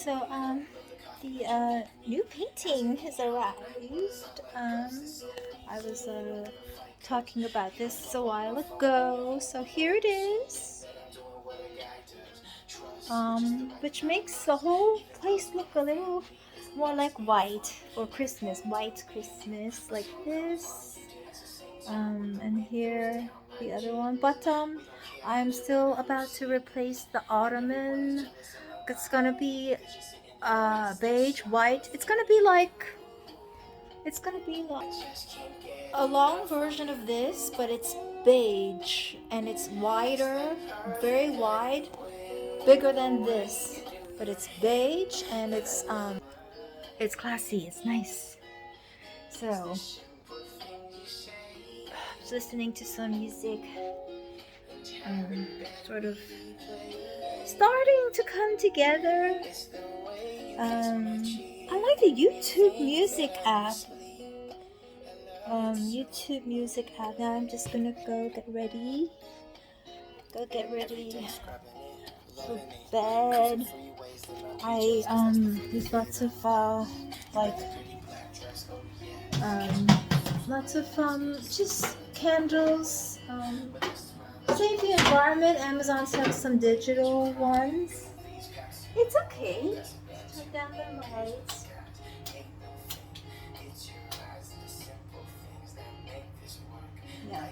So, the new painting has arrived. I was talking about this a while ago, so here it is. Which makes the whole place look a little more like white for Christmas, white Christmas, like this. And here the other one, but I'm still about to replace the ottoman. It's gonna be beige, white. It's gonna be like a long version of this, but it's beige and it's wider, very wide, bigger than this. But it's beige and it's classy. It's nice. So, listening to some music, sort of starting to come together. I like the YouTube Music app. YouTube Music app. Now I'm just gonna go get ready. Go get ready for bed. I use lots of like lots of just candles. Save the environment. Amazon sells some digital ones. It's okay. Turn down the lights. Yeah.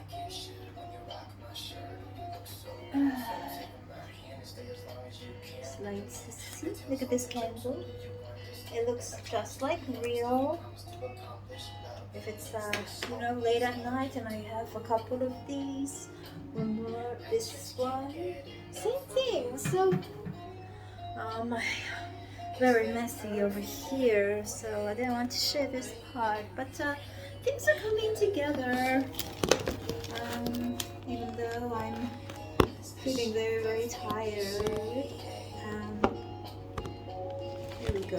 Lights. See? Look at this candle. It looks just like real. If it's late at night and I have a couple of these, or more, this one, same thing. So very messy over here, so I didn't want to share this part, but things are coming together, even though I'm feeling very, very tired. Here we go.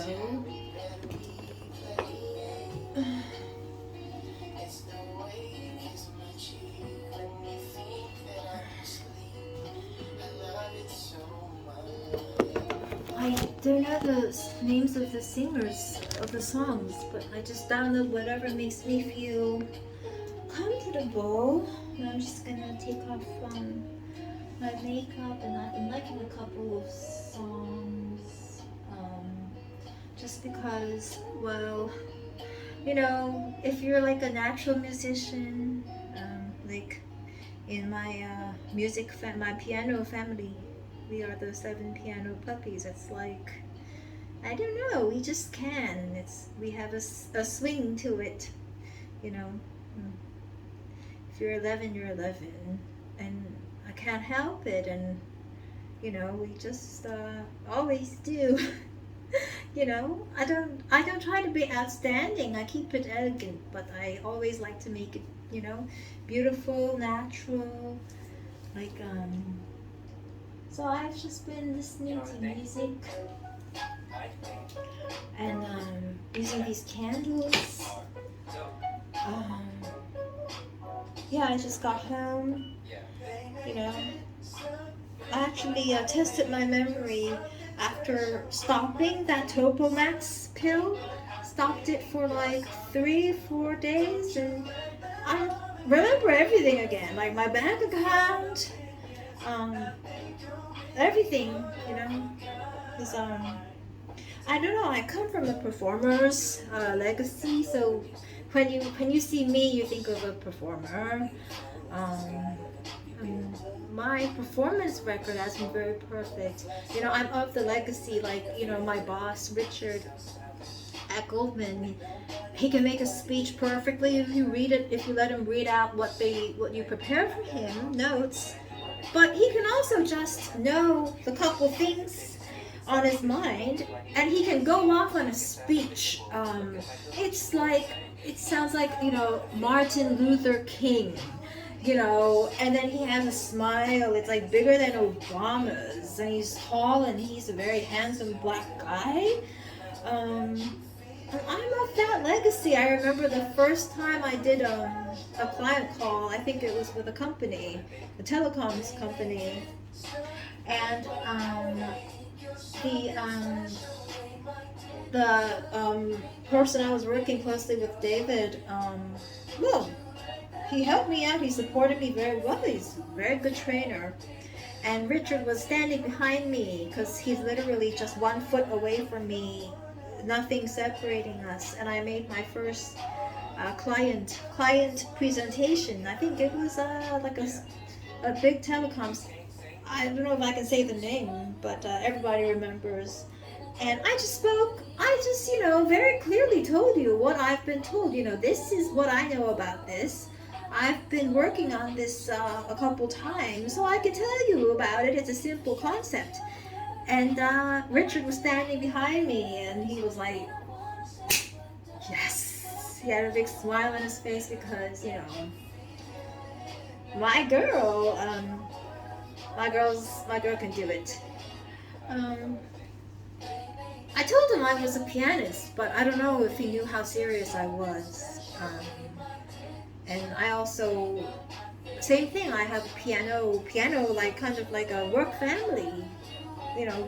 I don't know the names of the singers of the songs, but I just download whatever makes me feel comfortable. And I'm just gonna take off my makeup, and I've been liking a couple of songs, just because, well, if you're like a natural musician, like in my my piano family, we are the 7 piano puppies. It's like, I don't know, we just can. We have a swing to it, you know. If you're 11, you're 11, and I can't help it, and we just always do. I don't try to be outstanding. I keep it elegant, but I always like to make it, beautiful, natural, like so I've just been listening to music and using these candles. Yeah, I just got home. I actually tested my memory after stopping that Topomax pill. Stopped it for like 3-4 days, and I remember everything again, like my bank account, everything, because I don't know, I come from a performer's legacy, so when you see me, you think of a performer. My performance record has been very perfect. I'm of the legacy, like, my boss, Richard at Goldman, he can make a speech perfectly if you let him read out what you prepare for him, notes. But he can also just know the couple things on his mind, and he can go off on a speech. It sounds like, Martin Luther King, and then he has a smile. It's like bigger than Obama's, and he's tall, and he's a very handsome black guy. I'm of that legacy. I remember the first time I did a client call, I think it was with a company, a telecoms company, and the person I was working closely with, David, well, he helped me out. He supported me very well. He's a very good trainer. And Richard was standing behind me because he's literally just 1 foot away from me, nothing separating us. And I made my first client presentation. I think it was like a big telecoms. I don't know if I can say the name, but everybody remembers. And I just spoke. I just, very clearly told you what I've been told. This is what I know about this. I've been working on this a couple times, so I can tell you about it. It's a simple concept. And Richard was standing behind me, and he was like, yes. He had a big smile on his face because, my girl, my girl can do it. I told him I was a pianist, but I don't know if he knew how serious I was. And I also, same thing, I have piano like kind of like a work family.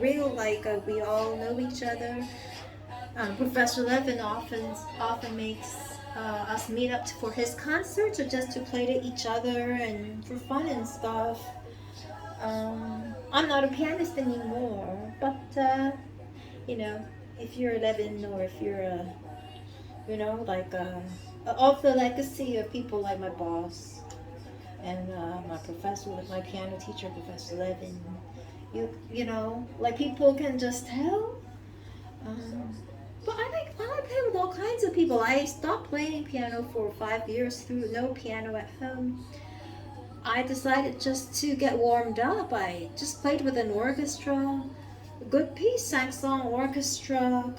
Real like we all know each other. Professor Levin often makes us meet up for his concerts or just to play to each other and for fun and stuff. I'm not a pianist anymore, but if you're 11 or if you're of the legacy of people like my boss and my professor, my piano teacher, Professor Levin, like people can just tell. But I like playing with all kinds of people. I stopped playing piano for 5 years through no piano at home. I decided just to get warmed up. I just played with an orchestra, a good piece, Saint-Saëns orchestra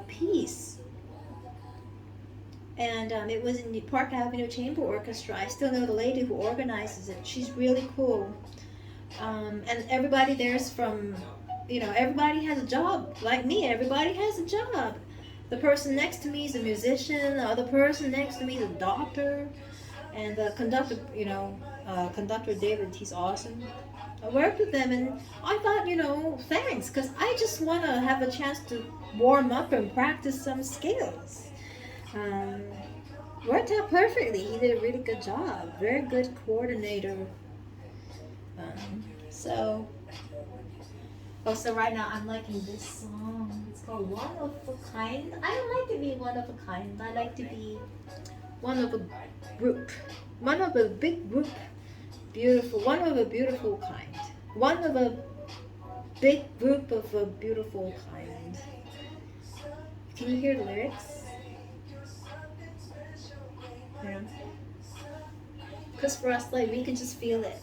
piece. And it was in the Park Avenue Chamber Orchestra. I still know the lady who organizes it. She's really cool. And everybody there's from, everybody has a job. Like me, everybody has a job. The person next to me is a musician. The other person next to me is a doctor. And the conductor, conductor David, he's awesome. I worked with them and I thought, thanks, because I just want to have a chance to warm up and practice some skills. Worked out perfectly. He did a really good job. Very good coordinator. So right now I'm liking this song. It's called One of a Kind. I don't like to be one of a kind. I like to be one of a group. One of a big group. Beautiful. One of a beautiful kind. One of a big group of a beautiful kind. Can you hear the lyrics? Yeah. Because for us, like, we can just feel it.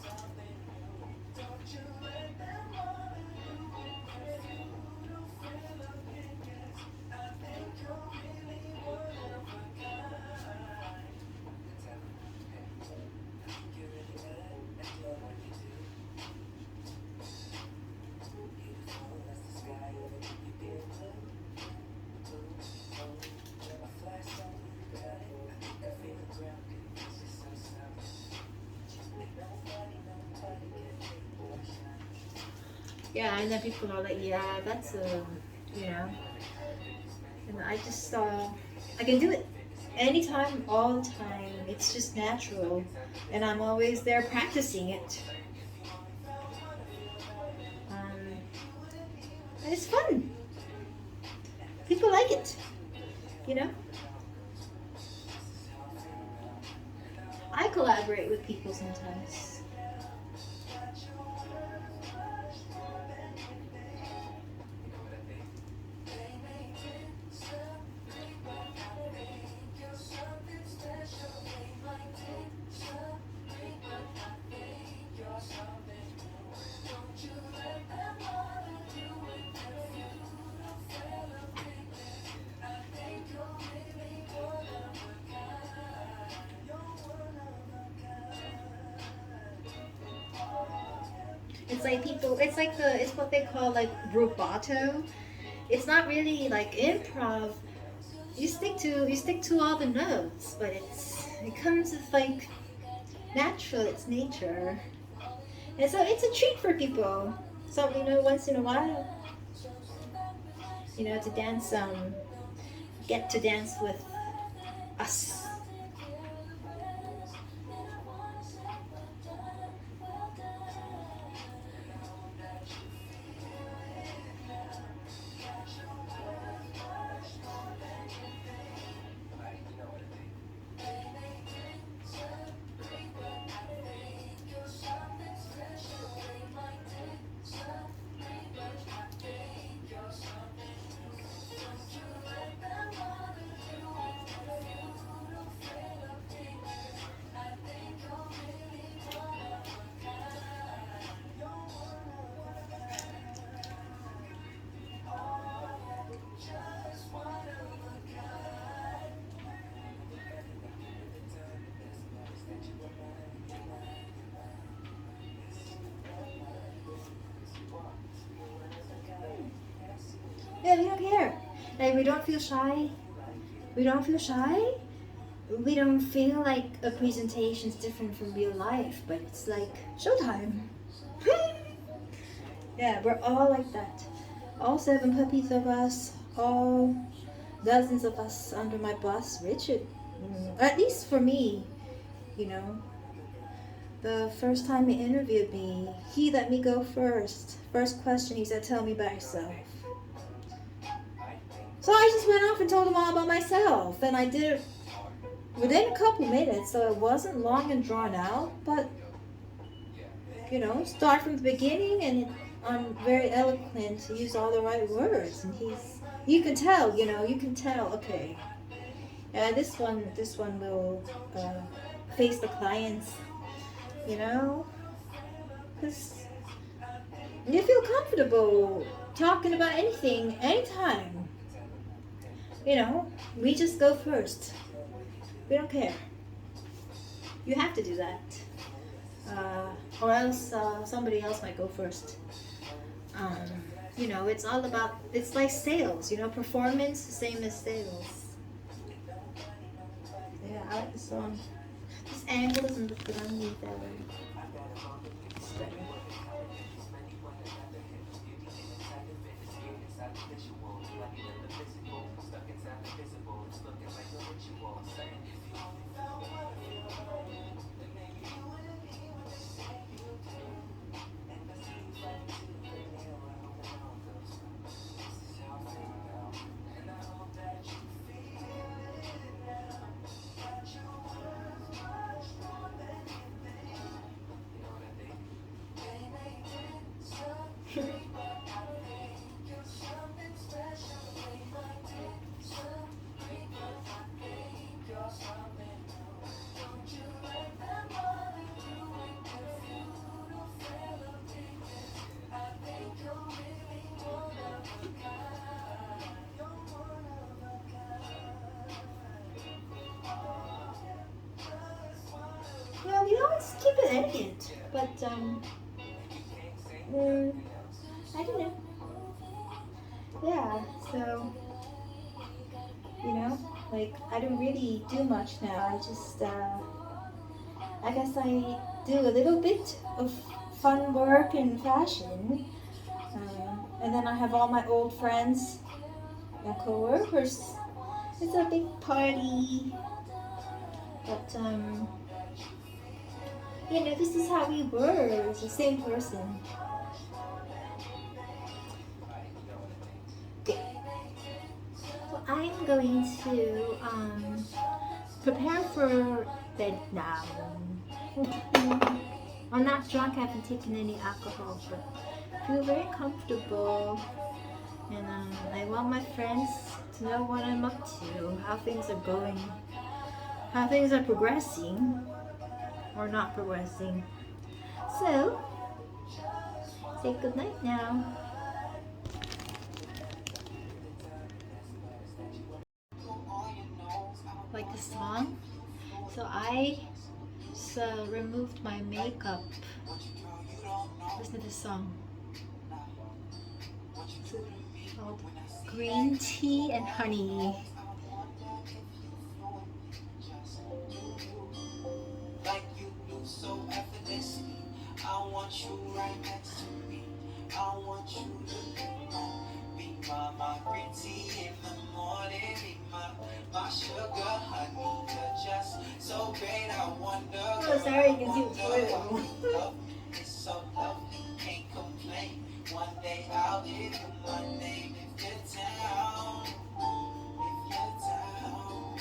Yeah, and then people are like, yeah, that's and I just, I can do it anytime, all the time. It's just natural, and I'm always there practicing it. And it's fun. People like it, I collaborate with people sometimes. It's what they call like rubato. It's not really like improv. You stick to all the notes, but it comes with like natural. It's nature, and so it's a treat for people. So once in a while. to dance, get to dance with us. Yeah, we don't care. Like, we don't feel shy. We don't feel shy. We don't feel like a presentation's different from real life, but it's like showtime. Yeah, we're all like that. All 7 puppies of us, all dozens of us under my boss, Richard. At least for me, you know. The first time he interviewed me, he let me go first. First question, he said, tell me about yourself. So I just went off and told him all about myself. And I did it within a couple minutes, so it wasn't long and drawn out. But, start from the beginning, and I'm very eloquent to use all the right words. And you can tell, okay. This one will face the clients, because you feel comfortable talking about anything, anytime. We just go first. We don't care. You have to do that. Or else somebody else might go first. It's all about, it's like sales, performance, same as sales. Yeah, I like the song. This angle doesn't look good on me that way. It's better. Well, we always keep it elegant, but I don't know. Yeah, so I don't really do much now. I just I guess I do a little bit of fun work and fashion, and then I have all my old friends and co-workers. It's a big party, but this is how we were. It's the same person. Okay. So I'm going to prepare for bed now. I'm not drunk, I haven't taken any alcohol, but I feel very comfortable. And I want my friends to know what I'm up to, how things are going, how things are progressing or not progressing. So, say good night now. Like the song? So I removed my makeup. Listen to this song. It's called Green Tea and Honey. Like you do so effortlessly. I want you right next to me. I want you to be my green so sorry you can see the toilet roll. It's so lovely, can't complain. One day I'll give you my name if you're down. If you're down,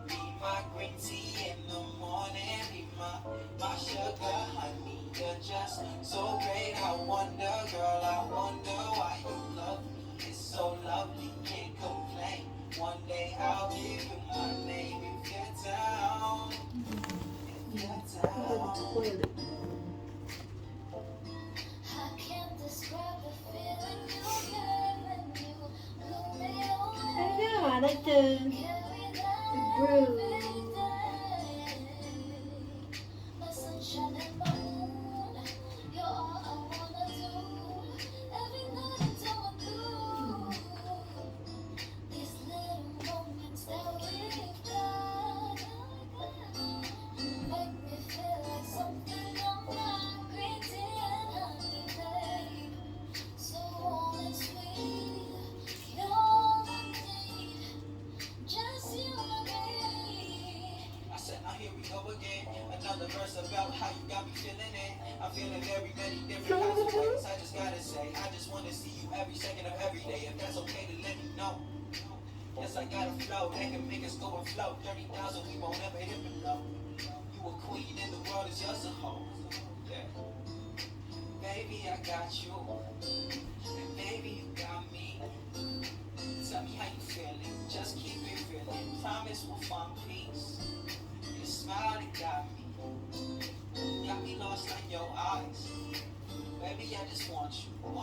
be my green tea in the morning. Be my sugar honey. You're just so great. I wonder, girl, I wonder why you love me. It's so lovely, can't complain. One day I'll give you my name if you're down. If you're Look at the down. toilet. I can't describe the feeling you get when you look me away. I know, I like the Carry that brew. every day. My sunshine and my moon, you're all I wanna do. Every night until I'm through. These little moments that we've got make me feel like something I'm not. Green tea and honey, babe. So warm and sweet. You're all I need. Just you and me. I said, now here we go again. Another verse about how you got me feeling it. I'm feeling very many different kinds of ways. I just gotta say, I just wanna see you every second of every day. If that's okay to let me know. Yes, I got a flow that can make us go and flow. 30,000, we won't ever hit below. You a queen and the world is yours to hold. Yeah. Baby, I got you. And baby, you got me. Tell me how you feeling. Just keep it feeling. Promise we'll find peace. Your smile that got me. Got me lost like your eyes. Baby, I just want you to know.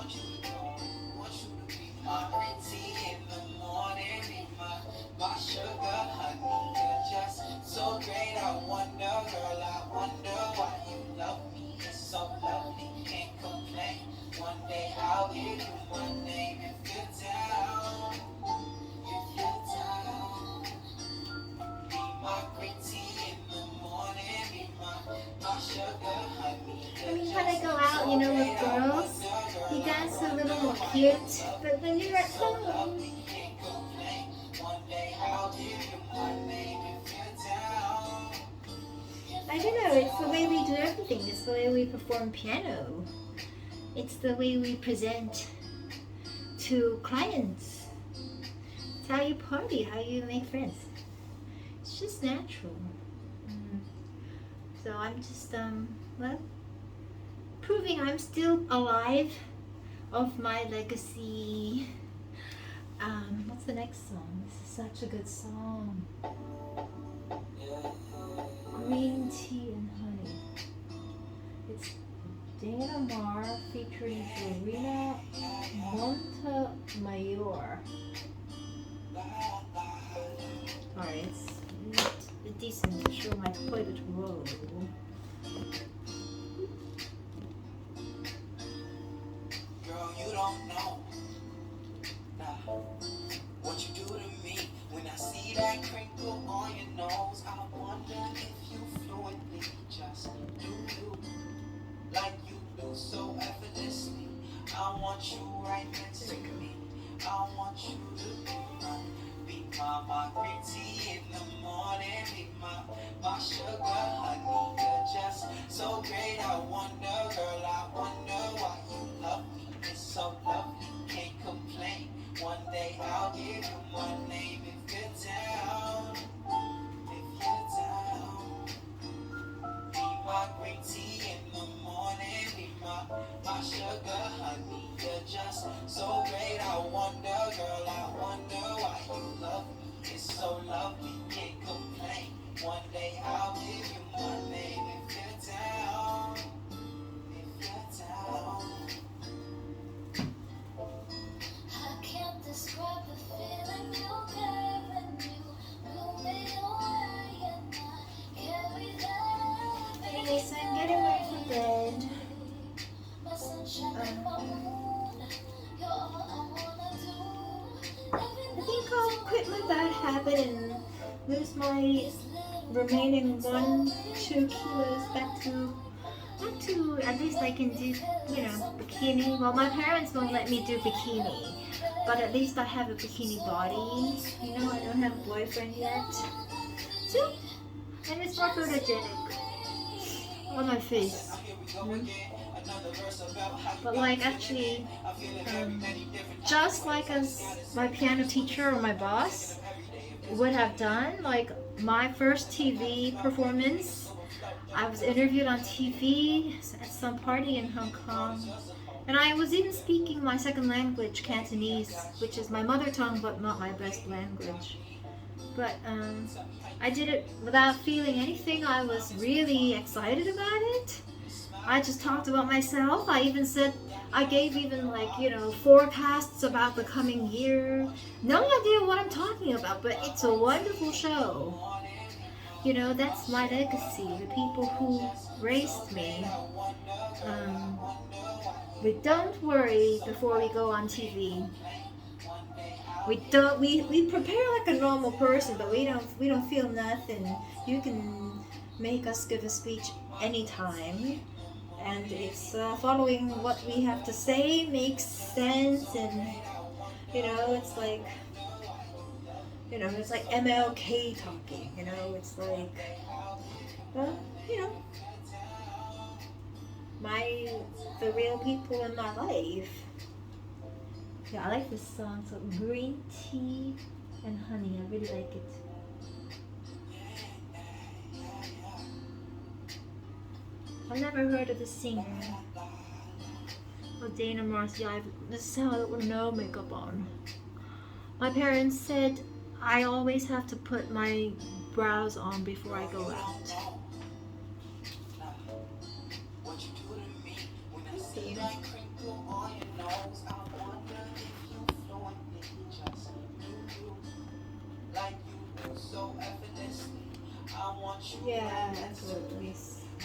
Want you to be my green tea in the morning. Be my sugar honey. You're just so great. I wonder, girl, I wonder why you love me. It's so lovely, can't complain. One day I'll give you my name if you're down. If you're down, be my green tea in the morning. Be my sugar honey. I mean, when I go out, you know, with girls, you dance a little more cute. But when you're at home, I don't know, it's the way we do everything. It's the way we perform piano. It's the way we present to clients. It's how you party, how you make friends. It's just natural. So I'm just, well, proving I'm still alive of my legacy. What's the next song? This is such a good song. Green Tea and Honey. It's Dana Mar featuring Dorina Montemayor. Alright, it's not decent to show my toilet roll. Girl, you don't know what you do to me when I see that crinkle on your nose. I wonder if you fluently just do you like you do so effortlessly. I want you right next to me. I want you to be my green tea in the morning. Be my sugar honey. You're just so great. I wonder, girl, I wonder why you love me. It's so lovely, can't complain. One day I'll give you my name if you're down. If you're down, be my green tea in the morning. Be my sugar honey. You're just so great. I wonder, girl, I wonder why you love me. It's so lovely, can't complain. One day I'll give you my name if you're down. If you're down. I can't describe the feeling you get when you blow me away, and I carry that. Okay, so I'm getting ready for bed. My sunshine and my moon, you're all I wanna do. I think I'll quit my bad habit and lose my remaining 1-2 kilos back to at least I can do, you know, bikini. Well, my parents won't let me do bikini, but at least I have a bikini body. You know, I don't have a boyfriend yet. So, and it's more photogenic. on my face. But like actually, just like as my piano teacher or my boss would have done, like my first TV performance, I was interviewed on TV at some party in Hong Kong. And I was even speaking my second language, Cantonese, which is my mother tongue but not my best language. But I did it without feeling anything. I was really excited about it. I just talked about myself. I even said, I gave even forecasts about the coming year. No idea what I'm talking about, but it's a wonderful show. That's my legacy. The people who raised me. But don't worry before we go on TV. We prepare like a normal person, but we don't feel nothing. You can make us give a speech anytime, and it's following what we have to say makes sense, and it's like it's like MLK talking. It's like the real people in my life. Yeah, I like this song. So Green Tea and Honey. I really like it. I've never heard of the singer. Oh, Dana Mars. Yeah, this is how I with no makeup on. My parents said I always have to put my brows on before I go out. See. Yeah, absolutely.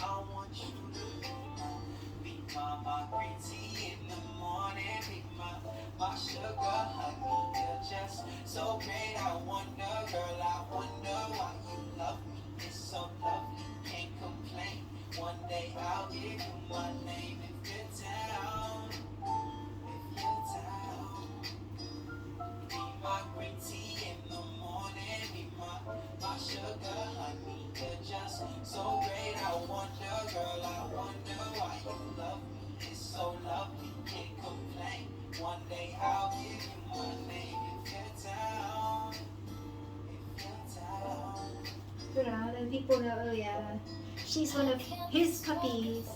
I want you to be my green tea in the morning, be my sugar honey. You're just so great. I wonder, girl, I wonder why you love me. It's so lovely, can't complain. One day I'll give you my name if you're down. If you're down, be my green tea in the morning, be my sugar honey. You're just so great. I wonder, girl, I wonder why you love me. It's so lovely, can't complain. One day I'll give you my name if you're down. If you're down. And people know, oh yeah, she's one of his puppies.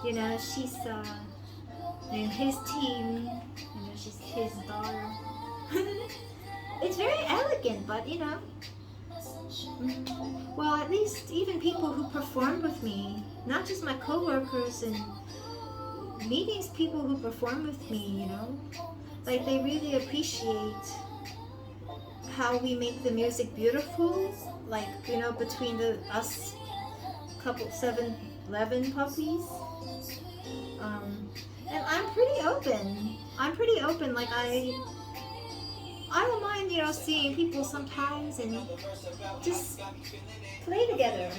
She's in his team. She's his daughter. It's very elegant, but well, at least even people who perform with me, not just my coworkers and meetings, people who perform with me, like they really appreciate how we make the music beautiful, like between us couple 7-11 puppies. And I'm pretty open. Like I don't mind seeing people sometimes and just play together,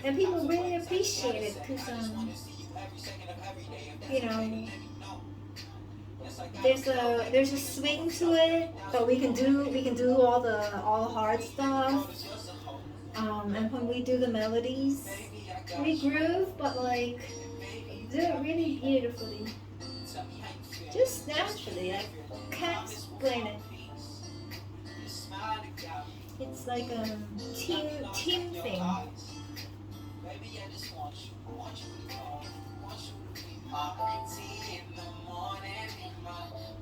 and people really appreciate it because there's a swing to it, but we can do all the hard stuff. And when we do the melodies, we groove, but like do it really beautifully, just naturally. I can't explain it. It's like a team thing. Baby, I just want you to be my green tea in the morning, be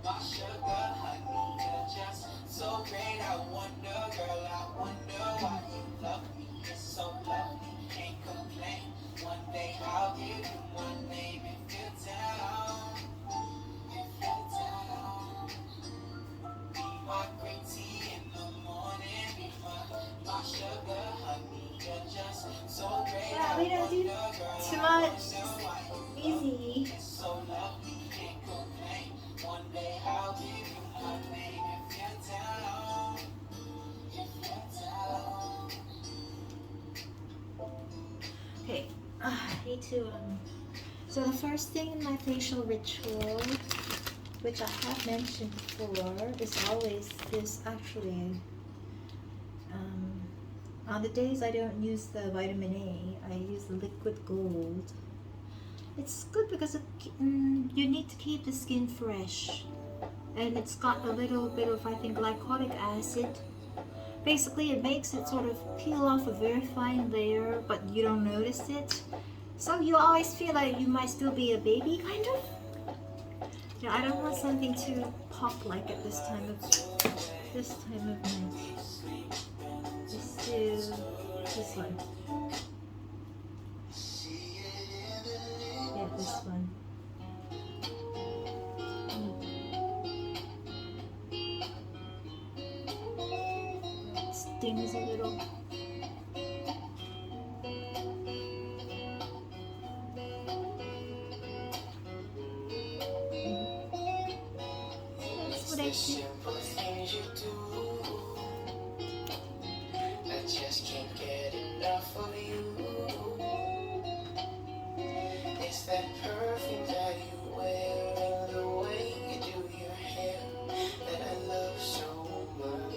my sugar honey. You're just so great. I wonder, girl, I wonder why you love me. It's so lovely, can't complain. One day I'll give you my name if you're down. If you're down, be my green tea in the morning, be my sugar honey. You're just so great. Yeah, we don't do too much. Easy. It's so lovely, can't complain. One day I'll give you my name if you're down. If you're down. Okay, I need to. So the first thing in my facial ritual, which I have mentioned before, is always this actually On the days I don't use the vitamin A, I use the liquid gold. It's good because you need to keep the skin fresh. And it's got a little bit of, I think, glycolic acid. Basically, it makes it sort of peel off a very fine layer, but you don't notice it. So you always feel like you might still be a baby, kind of. Yeah, I don't want something to pop like at this time of night. Let's do this one. Yeah, this one. It stings a little. That's what I do. Simple things you do. I just can't get enough of you. It's that perfume that you wear and the way you do your hair that I love so much.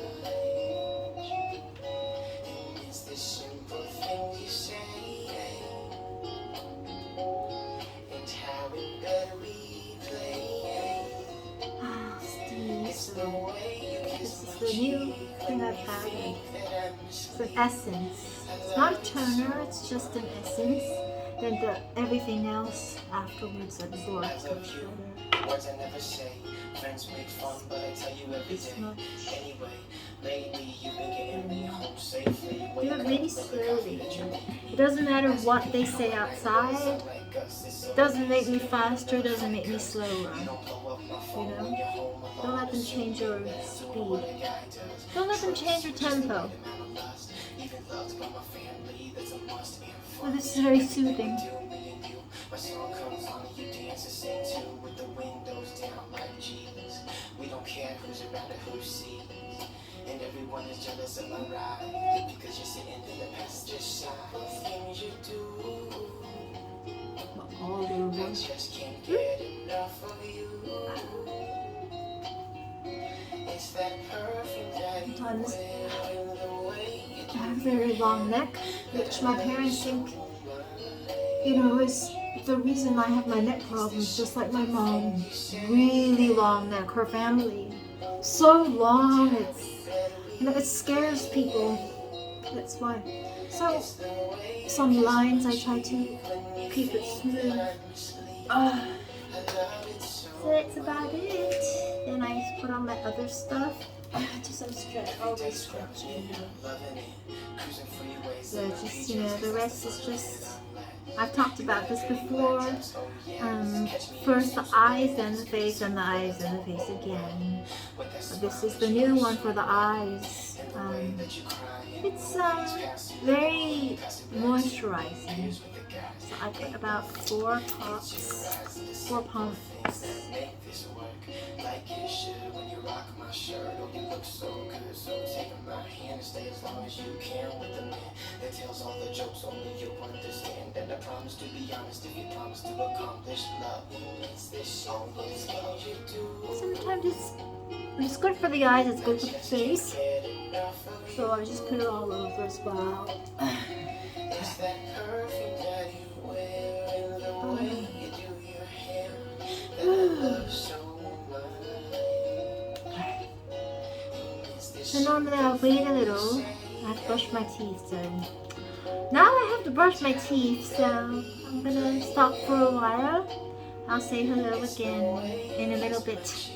And it's the simple things you say and how in bed we play. Ah, Steve, It's the so way you this kiss is my the new cheek thing I've had. It's an essence. It's not a toner, it's just an essence. Then everything else afterwards absorbs much better. Words I never say, friends make fun, but I tell you every This day. much. Anyway, lately you've been getting me home safely. Do it really slowly. It doesn't matter what they say outside. It doesn't make me faster, doesn't make me slower. You know? Don't let them change your speed. Don't let them change your tempo. Oh, this is very soothing. My song comes on and you dance and sing too with the windows down like Jesus. We don't care who's around or who sees. And everyone is jealous of my ride because you're sitting in the passenger side. Things you do, All I over. just can't get enough of you. It's that perfume that you Sometimes wear and the way you I have a very long neck, which my parents think, is the reason I have my neck problems, just like my mom. Really long neck, her family. So long, it scares people. That's why. So, some lines I try to keep it smooth. So that's about it. Then I put on my other stuff. Do some stretch, always stretching. So just, the rest is just, I've talked about this before. First the eyes, then the face, and the eyes, and the face again. This is the new one for the eyes. It's very moisturizing. So I put about 4 pumps. Like you should when you rock my shirt. Oh, you look so good. So take my hand and stay as long as you can with the man that tells all the jokes only you understand. And I promise to be honest if you promise to accomplish love. It's this song, it's what you do. Sometimes it's good for the eyes, it's good for the face. So I just put it all over as well. It's that perfume that you wear and the way you do your hair that I love so much. So normally I'll wait a little. I have to brush my teeth, so now I have to brush my teeth, so I'm gonna stop for a while. I'll say hello again in a little bit.